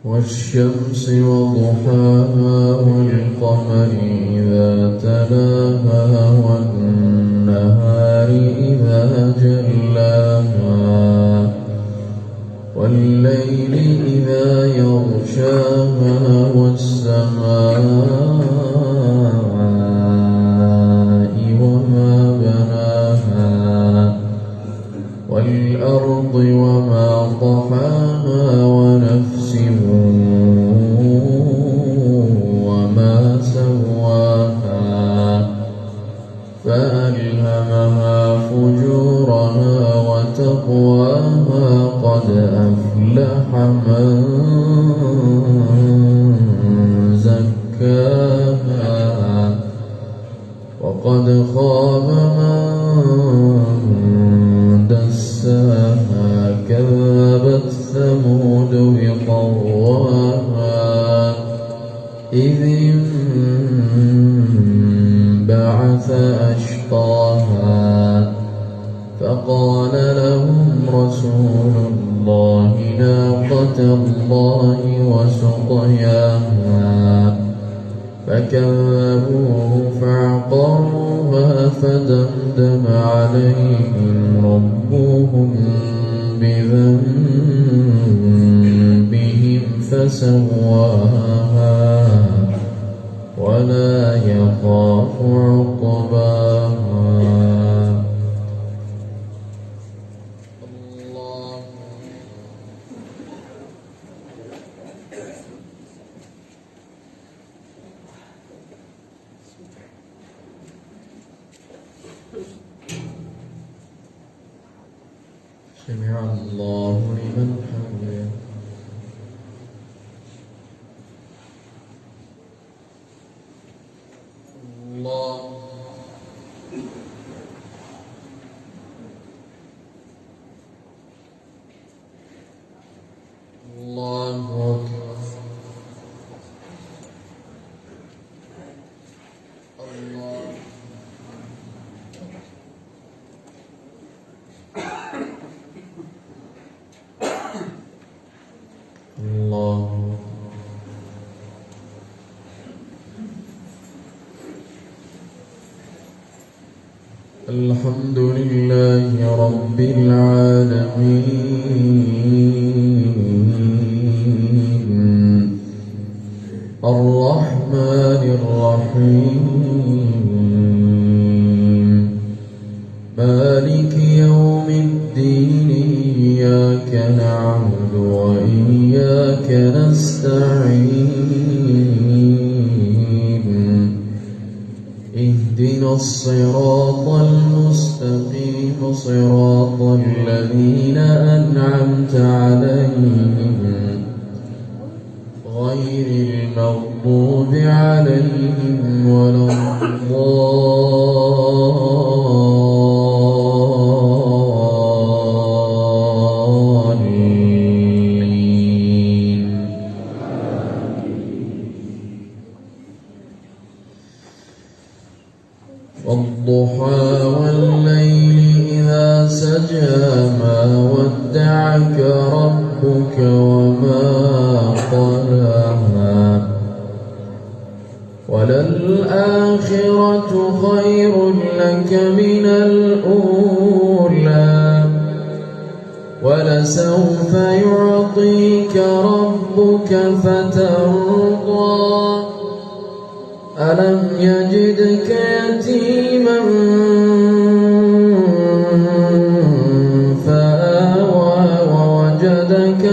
والشمس وضحاها والقمر إذا تلاها والنهار إذا جلاها والليل إذا يغشاها والسماء وما بناها والأرض وما طحاها ونفس وما سواها فألهمها فجورها وتقواها قد أفلح من زكاها وقد خاب من دساها كذبت ثمود بطغواها إذ انبعث أشقاها فقال لهم رسول الله ناقة الله وسقياها فكذبوه فعقروها فدمدم عليهم ربهم بذنبهم فسواها ولا يخاف عقباها. سمع الله لمن حمده. الله الله أكبر. الله الله الحمد لله رب العالمين الرحمن الرحيم مالك يوم الدين إياك نعبد وإياك نستعين اهدنا الصراط المستقيم صراط الذين أنعمت عليهم غير المغضوب عليهم ولا الضالين. والضحى والليل إذا سجى ما ودعك ربك وما قلاها وللآخرة خير لك من الأولى ولسوف يعطيك ربك فترضى ألم يجدك يتيما فآوى ووجدك